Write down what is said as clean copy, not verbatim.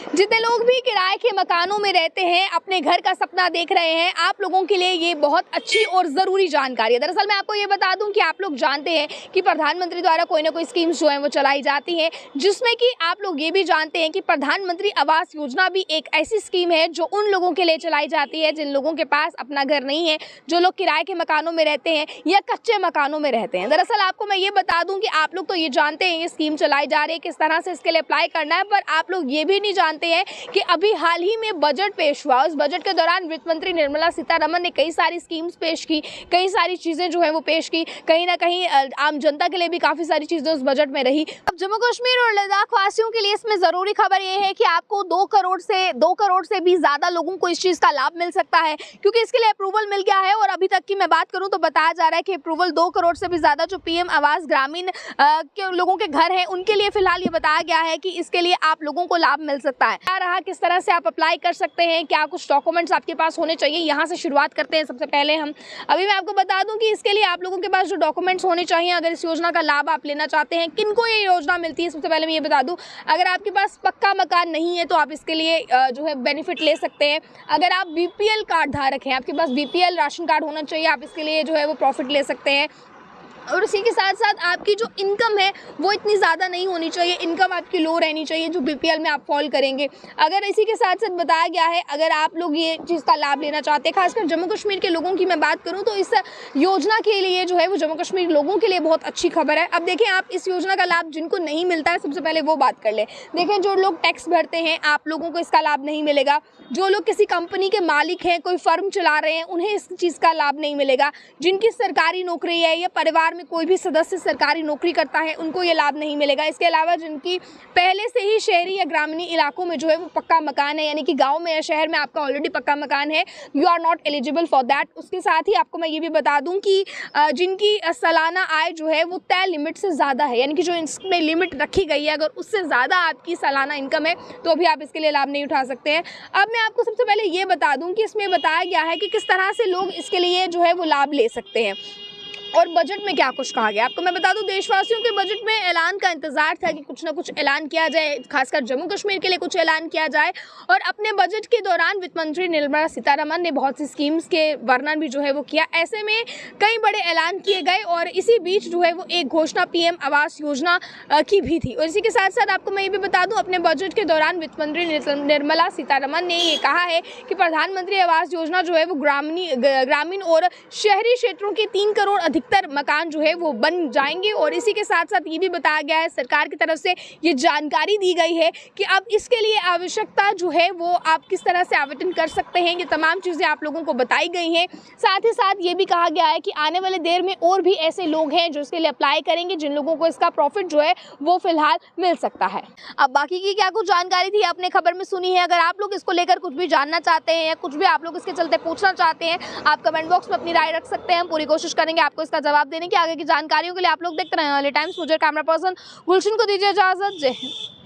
जितने लोग भी किराए के मकानों में रहते हैं, अपने घर का सपना देख रहे हैं, आप लोगों के लिए ये बहुत अच्छी और ज़रूरी जानकारी है। दरअसल मैं आपको ये बता दूं कि आप लोग जानते हैं कि प्रधानमंत्री द्वारा कोई ना कोई स्कीम्स जो हैं वो चलाई जाती हैं, जिसमें कि आप लोग ये भी जानते हैं कि प्रधानमंत्री आवास योजना भी एक ऐसी स्कीम है जो उन लोगों के लिए चलाई जाती है जिन लोगों के पास अपना घर नहीं है, जो लोग किराए के मकानों में रहते हैं या कच्चे मकानों में रहते हैं। दरअसल आपको मैं ये बता दूँ कि आप लोग तो ये जानते हैं ये स्कीम चलाई जा रही है, किस तरह से इसके लिए अप्लाई करना है, पर आप लोग ये भी नहीं जानते हैं कि अभी हाल ही में बजट पेश हुआ। उस बजट के दौरान वित्त मंत्री निर्मला सीतारमण ने कई सारी स्कीम्स पेश की, कई सारी चीज़ें जो है वो पेश की, कहीं ना कहीं आम जनता के लिए भी काफ़ी सारी चीज़ें उस बजट में रही। अब जम्मू कश्मीर और लद्दाख वासियों के लिए इसमें ज़रूरी खबर ये है कि आपको 2 करोड़ से भी ज़्यादा लोगों को इस चीज़ का लाभ मिल सकता है, क्योंकि इसके लिए अप्रूवल मिल गया है। और अभी तक की मैं बात करूँ तो बताया जा रहा है कि अप्रूवल 2 करोड़ से भी ज़्यादा जो पीएम आवास ग्रामीण के लोगों के घर हैं उनके लिए फिलहाल ये बताया गया है कि इसके लिए आप लोगों को लाभ मिल सकता है। क्या रहा, किस तरह से आप अप्लाई कर सकते हैं, क्या कुछ डॉक्यूमेंट्स आपके पास होने चाहिए, यहाँ से शुरुआत करते हैं। सबसे पहले अभी मैं आपको बता दूं कि इसके लिए आप लोगों के पास जो डॉक्यूमेंट्स होने चाहिए, अगर इस योजना का लाभ आप लेना चाहते हैं, किनको ये योजना मिलती है। सबसे पहले मैं ये बता दूं, अगर आपके पास पक्का मकान नहीं है तो आप इसके लिए जो है बेनिफिट ले सकते हैं। अगर आप बीपीएल कार्ड धारक हैं, आपके पास बीपीएल राशन कार्ड होना चाहिए, आप इसके लिए जो है वो प्रॉफिट ले सकते हैं। और इसी के साथ साथ आपकी जो इनकम है वो इतनी ज़्यादा नहीं होनी चाहिए, इनकम आपकी लो रहनी चाहिए जो बीपीएल में आप फॉल करेंगे। अगर इसी के साथ साथ बताया गया है, अगर आप लोग ये चीज़ का लाभ लेना चाहते हैं, खासकर जम्मू कश्मीर के लोगों की मैं बात करूं तो इस योजना के लिए जो है वो जम्मू कश्मीर लोगों के लिए बहुत अच्छी खबर है। अब देखें, आप इस योजना का लाभ जिनको नहीं मिलता है, सबसे पहले वो बात कर लें। देखें, जो लोग टैक्स भरते हैं, आप लोगों को इसका लाभ नहीं मिलेगा। जो लोग किसी कंपनी के मालिक हैं, कोई फर्म चला रहे हैं, उन्हें इस चीज़ का लाभ नहीं मिलेगा। जिनकी सरकारी नौकरी है या परिवार में कोई भी सदस्य सरकारी नौकरी करता है, उनको ये लाभ नहीं मिलेगा। इसके अलावा जिनकी पहले से ही शहरी या ग्रामीण इलाकों में जो है वो पक्का मकान है, यानी कि गांव में या शहर में आपका ऑलरेडी पक्का मकान है, you are not eligible for that. उसके साथ ही आपको मैं ये भी बता दूं कि जिनकी सालाना आय जो है वो तय लिमिट से ज़्यादा है, यानी कि जो इसमें लिमिट रखी गई है, अगर उससे ज़्यादा आपकी सालाना इनकम है तो भी आप इसके लिए लाभ नहीं उठा सकते हैं। अब मैं आपको सबसे पहले ये बता दूं कि इसमें बताया गया है कि किस तरह से लोग इसके लिए जो है वो लाभ ले सकते हैं और बजट में क्या कुछ कहा गया। आपको मैं बता दूं, देशवासियों के बजट में ऐलान का इंतजार था कि कुछ ना कुछ ऐलान किया जाए, खासकर जम्मू कश्मीर के लिए कुछ ऐलान किया जाए। और अपने बजट के दौरान वित्त मंत्री निर्मला सीतारमण ने बहुत सी स्कीम्स के वर्णन भी जो है वो किया। ऐसे में कई बड़े ऐलान किए गए और इसी बीच जो है वो एक घोषणा पीएम आवास योजना की भी थी। और इसी के साथ साथ आपको मैं ये भी बता दूं, अपने बजट के दौरान वित्त मंत्री निर्मला सीतारमण ने ये कहा है कि प्रधानमंत्री आवास योजना जो है वो ग्रामीण और शहरी क्षेत्रों के 3 करोड़ अधिकतर मकान जो है वो बन जाएंगे। और इसी के साथ साथ ये भी बताया गया है, सरकार की तरफ से ये जानकारी दी गई है कि अब इसके लिए आवश्यकता जो है वो आप किस तरह से आवेदन कर सकते हैं, ये तमाम चीज़ें आप लोगों को बताई गई हैं। साथ ही साथ ये भी कहा गया है कि आने वाले देर में और भी ऐसे लोग हैं जो इसके लिए अप्लाई करेंगे, जिन लोगों को इसका प्रॉफिट जो है वो फिलहाल मिल सकता है। अब बाकी की क्या कुछ जानकारी थी आपने खबर में सुनी है। अगर आप लोग इसको लेकर कुछ भी जानना चाहते हैं या कुछ भी आप लोग इसके चलते पूछना चाहते हैं, आप कमेंट बॉक्स में अपनी राय रख सकते हैं। हम पूरी कोशिश करेंगे आपको इसका जवाब देने की। आगे की जानकारियों के लिए आप लोग देखते रहें अर्ली टाइम्स। मुझे कैमरा पर्सन गुलशन को दीजिए इजाजत। जय हिंद।